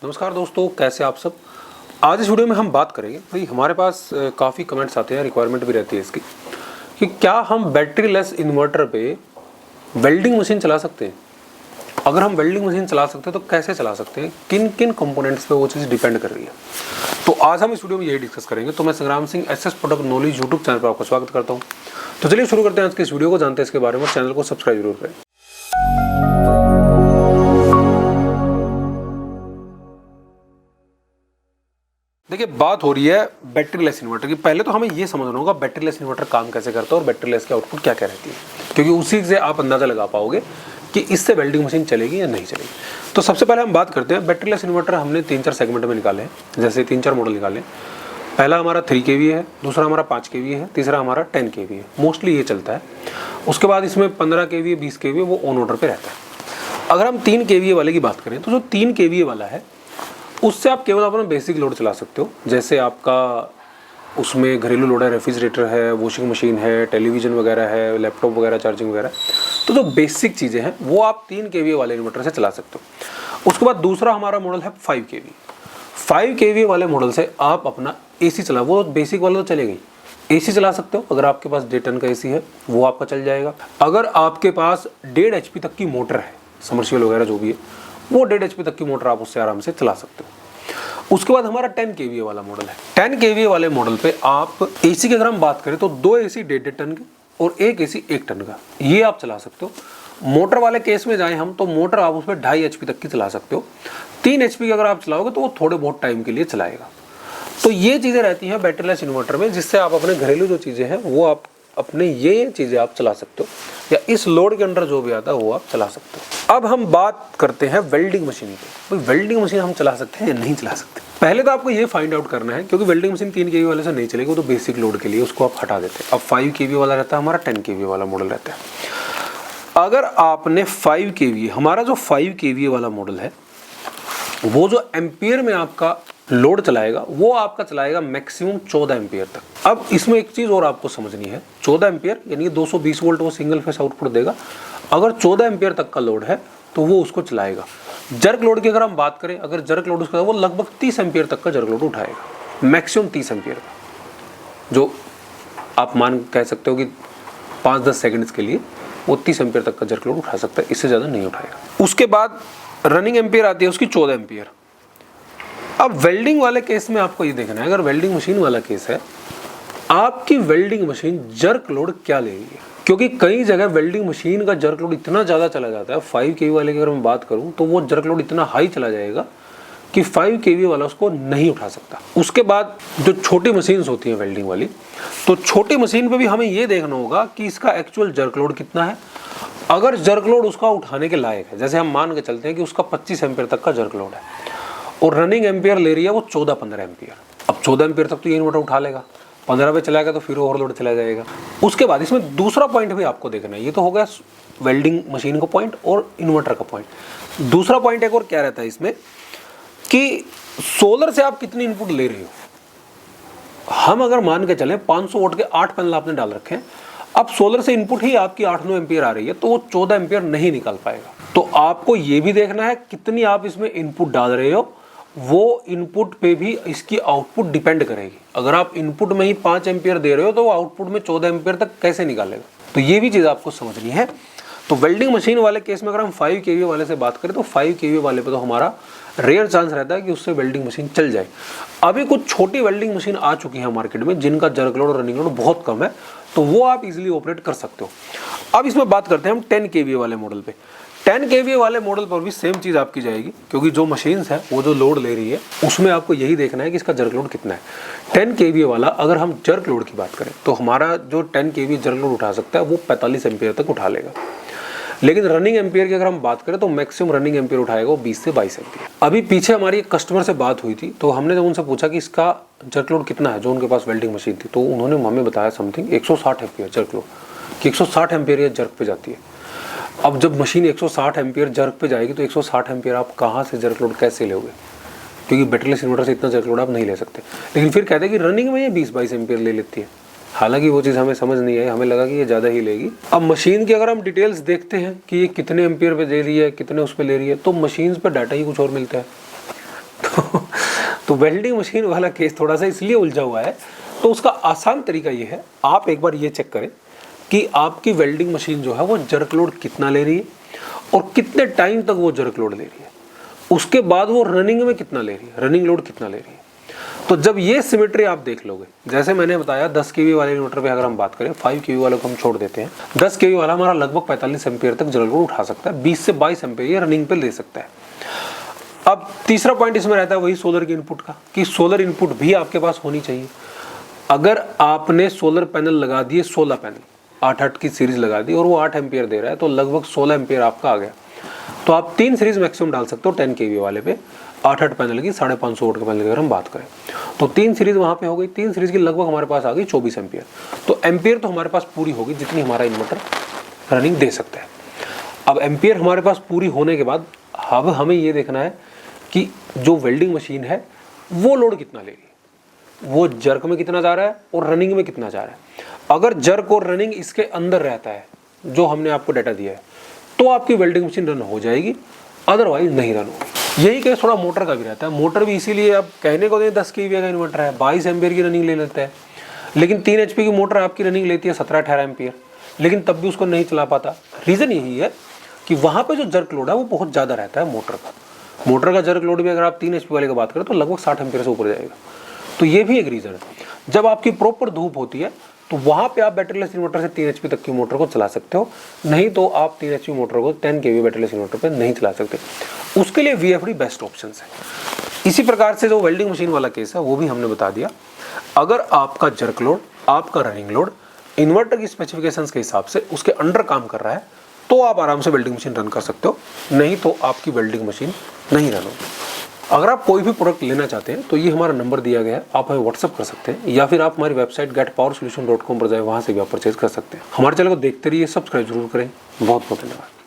नमस्कार दोस्तों, कैसे आप सब। आज इस वीडियो में हम बात करेंगे भाई, हमारे पास काफ़ी कमेंट्स आते हैं, रिक्वायरमेंट भी रहती है इसकी कि क्या हम बैटरी लेस इन्वर्टर पे वेल्डिंग मशीन चला सकते हैं। अगर हम वेल्डिंग मशीन चला सकते हैं तो कैसे चला सकते हैं, किन किन कंपोनेंट्स पे वो चीज़ डिपेंड कर रही है। तो आज हम इस वीडियो में यही डिस्कस करेंगे। तो मैं संग्राम Singh SS product knowledge YouTube channel पर आपका स्वागत करता हूँ। तो चलिए शुरू करते हैं आज के इस वीडियो को, जानते हैं इसके बारे में। चैनल को सब्सक्राइब जरूर करें। देखिए, बात हो रही है बैटरी लेस इन्वर्टर की। पहले तो हमें ये समझना होगा बैटरी लेस इन्वर्टर काम कैसे करता है और बैटरी लेस की आउटपुट क्या क्या रहती है, क्योंकि उसी से आप अंदाज़ा लगा पाओगे कि इससे वेल्डिंग मशीन चलेगी या नहीं चलेगी। तो सबसे पहले हम बात करते हैं बैटरी लेस इन्वर्टर। हमने 3-4 सेगमेंट में निकाले हैं, जैसे 3-4 मॉडल निकाले। पहला हमारा 3 kV है, दूसरा हमारा 5 kV है, तीसरा हमारा 10 kV है। मोस्टली ये चलता है। उसके बाद इसमें 15 kV 20 kV वो ऑन ऑर्डर पर रहता है। अगर हम 3 kV वाले की बात करें तो जो 3 kV वाला है उससे आप केवल अपना बेसिक लोड चला सकते हो। जैसे आपका उसमें घरेलू लोड है, रेफ्रिजरेटर है, वॉशिंग मशीन है, टेलीविज़न वगैरह है, लैपटॉप वगैरह चार्जिंग वगैरह। तो जो बेसिक चीज़ें हैं वो आप 3 kV वाले इन्वर्टर से चला सकते हो। उसके बाद दूसरा हमारा मॉडल है 5 kV। 5 kV वाले मॉडल से आप अपना AC चला, वो बेसिक वाला तो चलेगा ही, AC चला सकते हो। अगर आपके पास 1.5 टन का AC है वो आपका चल जाएगा। अगर आपके पास 1.5 HP तक की मोटर है, समर्सिबल वगैरह जो भी है, वो 1.5 HP तक की मोटर आप उससे आराम से चला सकते हो। उसके बाद हमारा 10 kV वाला मॉडल है। 10 kV वाले मॉडल पे आप AC की अगर हम बात करें तो 2 AC 1.5 टन के और 1 AC 1 टन का, ये आप चला सकते हो। मोटर वाले केस में जाएं हम तो मोटर आप उसमें 2.5 HP तक की चला सकते हो। 3 HP की अगर आप चलाओगे तो वो थोड़े बहुत टाइम के लिए चलाएगा। तो ये चीज़ें रहती हैं बैटरी लेस इन्वर्टर में, जिससे आप अपने घरेलू जो चीज़ें हैं वो आप अपने ये चीज़ें आप चला सकते हो, या इस लोड के अंडर जो भी आता है वो आप चला सकते हो। अब हम बात करते हैं वेल्डिंग मशीन की। भाई वेल्डिंग मशीन हम चला सकते हैं या नहीं चला सकते। पहले तो आपको ये फाइंड आउट करना है, क्योंकि वेल्डिंग मशीन 3 kV वाले से नहीं चलेगी, वो तो बेसिक लोड के लिए, उसको आप हटा देते हैं। अब 5 kV वाला रहता है, हमारा 10 kV वाला मॉडल रहता है। अगर आपने 5 kV, हमारा जो 5 kV वाला मॉडल है वो जो एम्पियर में आपका लोड चलाएगा वो आपका चलाएगा मैक्सिमम 14 एम्पियर तक। अब इसमें एक चीज़ और आपको समझनी है, 14 एम्पियर यानी 220 वोल्ट वो सिंगल फेस आउटपुट देगा। अगर 14 एम्पियर तक का लोड है तो वो उसको चलाएगा। जर्क लोड की अगर हम बात करें, अगर जर्क लोड उसका, वो लगभग 30 एम्पियर तक का जर्क लोड उठाएगा, मैक्सिमम 30 एम्पियर का, जो आप मान कह सकते हो कि 5-10 सेकेंड्स के लिए वो 30 एम्पियर तक का जर्क लोड उठा सकता है, इससे ज़्यादा नहीं उठाएगा। उसके बाद रनिंग एम्पियर आती है उसकी 14 एम्पियर। अब वेल्डिंग वाले केस में आपको ये देखना है, अगर वेल्डिंग मशीन वाला केस है, आपकी वेल्डिंग मशीन जर्क लोड क्या ले रही है, क्योंकि कई जगह वेल्डिंग मशीन का जर्क लोड इतना ज़्यादा चला जाता है। 5 kV वाले की अगर मैं बात करूं तो वो जर्क लोड इतना हाई चला जाएगा कि 5 kV वाला उसको नहीं उठा सकता। उसके बाद जो छोटी मशीन्स होती हैं वेल्डिंग वाली, तो छोटी मशीन पर भी हमें ये देखना होगा कि इसका एक्चुअल जर्क लोड कितना है। अगर जर्क लोड उसका उठाने के लायक है, जैसे हम मान के चलते हैं कि उसका 25 एम्पियर तक का जर्क लोड है और रनिंग एम्पियर ले रही है वो 14-15 एम्पियर। अब 14 एम्पियर तक तो ये इन्वर्टर उठा लेगा, 15 पे चलाएगा तो फिर ओवरलोड चला जाएगा। उसके बाद इसमें दूसरा पॉइंट भी आपको देखना है। ये तो हो गया वेल्डिंग मशीन का पॉइंट और इन्वर्टर का पॉइंट। दूसरा पॉइंट एक और क्या रहता है इसमें कि सोलर से आप कितनी इनपुट ले रहे हो। हम अगर मान के चलें 500 वोल्ट के 8 पैनल आपने डाल रखे हैं, अब सोलर से इनपुट ही आपकी 8-9 एम्पियर आ रही है, तो वो 14 एम्पियर नहीं निकाल पाएगा। तो आपको ये भी देखना है कितनी आप इसमें इनपुट डाल रहे हो, वो इनपुट पे भी इसकी आउटपुट डिपेंड करेगी। अगर आप इनपुट में ही 5 एम्पियर दे रहे हो तो वो आउटपुट में 14 एम्पियर तक कैसे निकालेगा। तो ये भी चीज़ आपको समझनी है। तो वेल्डिंग मशीन वाले केस में अगर हम 5 kV वाले से बात करें तो 5 kV वाले पे तो हमारा रेयर चांस रहता है कि उससे वेल्डिंग मशीन चल जाए। अभी कुछ छोटी वेल्डिंग मशीन आ चुकी है मार्केट में जिनका जर्क लोड और रनिंग लोड बहुत कम है, तो वो आप इजीली ऑपरेट कर सकते हो। अब इसमें बात करते हैं हम 10 kV वाले मॉडल पे। 10 kV वाले मॉडल पर भी सेम चीज़ आपकी जाएगी, क्योंकि जो मशीन्स है वो जो लोड ले रही है उसमें आपको यही देखना है कि इसका जर्क लोड कितना है। 10 kV वाला अगर हम जर्क लोड की बात करें तो हमारा जो 10 kV जर्क लोड उठा सकता है वो 45 एम्पियर तक उठा लेगा। लेकिन रनिंग एम्पियर की अगर हम बात करें तो मैक्सिमम रनिंग एम्पियर उठाएगा वो 20 से 22 एम्पियर। अभी पीछे हमारी एक कस्टमर से बात हुई थी, तो हमने जब उनसे पूछा कि इसका जर्क लोड कितना है, जो उनके पास वेल्डिंग मशीन थी, तो उन्होंने हमें बताया समथिंग 160 एम्पियर जर्क लोड, कि 160 एम्पियर ये जर्क पे जाती है। अब जब मशीन 160 एम्पियर जर्क पे जाएगी तो 160 एम्पियर आप कहाँ से जर्क लोड कैसे लोगे, क्योंकि बैटरी लेस इन्वर्टर से इतना जर्क लोड आप नहीं ले सकते। लेकिन फिर कहते हैं कि रनिंग में ये 20-22 एम्पियर ले लेती है। हालांकि वो चीज़ हमें समझ नहीं आई, हमें लगा कि ये ज़्यादा ही लेगी। अब मशीन की अगर हम डिटेल्स देखते हैं कि ये कितने एम्पियर पे दे रही है, कितने उस पर ले रही है, तो मशीन पर डाटा ही कुछ और मिलता है। तो वेल्डिंग मशीन वाला केस थोड़ा सा इसलिए उलझा हुआ है। तो उसका आसान तरीका ये है, आप एक बार ये चेक करें कि आपकी वेल्डिंग मशीन जो है वो जर्क लोड कितना ले रही है और कितने टाइम तक वो जर्क लोड ले रही है। उसके बाद वो रनिंग में कितना ले रही है, रनिंग लोड कितना ले रही है। तो जब ये सिमेट्री आप देख लोगे, जैसे मैंने बताया 10 केवी वाले इन्वर्टर पे अगर हम बात करें, 5 केवी वाले को हम छोड़ देते हैं, 10 केवी वाला हमारा लगभग 45 एम्पियर तक जर्क लोड उठा सकता है, 20 से 22 एम्पियर ये रनिंग पे ले सकता है। अब तीसरा पॉइंट इसमें रहता है वही सोलर की इनपुट का, कि सोलर इनपुट भी आपके पास होनी चाहिए। अगर आपने सोलर पैनल लगा दिए, 16 पैनल 8 की सीरीज लगा दी और वो 8 एम्पियर दे रहा है, तो लगभग 16 एम्पियर आपका आ गया। तो आप 3 सीरीज मैक्सिमम डाल सकते हो 10 केवी वाले पे, 8 पैनल की 550 वोल्ट के पैनल की अगर हम बात करें तो 3 सीरीज वहाँ पे हो गई। 3 सीरीज की लगभग हमारे पास आ गई 24 एम्पियर। तो एम्पियर तो हमारे पास पूरी होगी जितनी हमारा इन्वर्टर रनिंग दे सकता है। अब एम्पियर हमारे पास पूरी होने के बाद अब हमें ये देखना है कि जो वेल्डिंग मशीन है वो लोड कितना ले रही है, वो जर्क में कितना जा रहा है और रनिंग में कितना जा रहा है। अगर जर्क और रनिंग इसके अंदर रहता है जो हमने आपको डाटा दिया है, तो आपकी वेल्डिंग मशीन रन हो जाएगी, अदरवाइज नहीं रन होगी। यही केस थोड़ा मोटर का भी रहता है। मोटर भी इसीलिए अब कहने को 10 केवी का इन्वर्टर है, 22 एम्पियर की रनिंग ले लेता है, लेकिन 3 HP की मोटर आपकी रनिंग लेती है 17-18 एम्पियर, लेकिन तब भी उसको नहीं चला पाता। रीज़न यही है कि वहाँ पे जो जर्क लोड है वो बहुत ज़्यादा रहता है मोटर का। मोटर का जर्क लोड भी अगर आप 3 HP वाले की बात करें तो लगभग 60 एम्पियर से ऊपर जाएगा। तो ये भी एक रीज़न है। जब आपकी प्रॉपर धूप होती है तो वहाँ पे आप बैटरीलेस इन्वर्टर से 3 HP तक की मोटर को चला सकते हो, नहीं तो आप 3 HP मोटर को 10 kV बैटरीलेस इन्वर्टर पे नहीं चला सकते। उसके लिए VFD बेस्ट ऑप्शन है। इसी प्रकार से जो वेल्डिंग मशीन वाला केस है वो भी हमने बता दिया। अगर आपका जर्क लोड, आपका रनिंग लोड इन्वर्टर की स्पेसिफिकेशंस के हिसाब से उसके अंडर काम कर रहा है तो आप आराम से वेल्डिंग मशीन रन कर सकते हो, नहीं तो आपकी वेल्डिंग मशीन नहीं रन होगी। अगर आप कोई भी प्रोडक्ट लेना चाहते हैं तो ये हमारा नंबर दिया गया है, आप हमें व्हाट्सअप कर सकते हैं या फिर आप हमारी वेबसाइट getpowersolution.com पर जाए, वहाँ से भी आप परचेज कर सकते हैं। हमारे चैनल को देखते रहिए, सब्सक्राइब जरूर करें। बहुत बहुत धन्यवाद।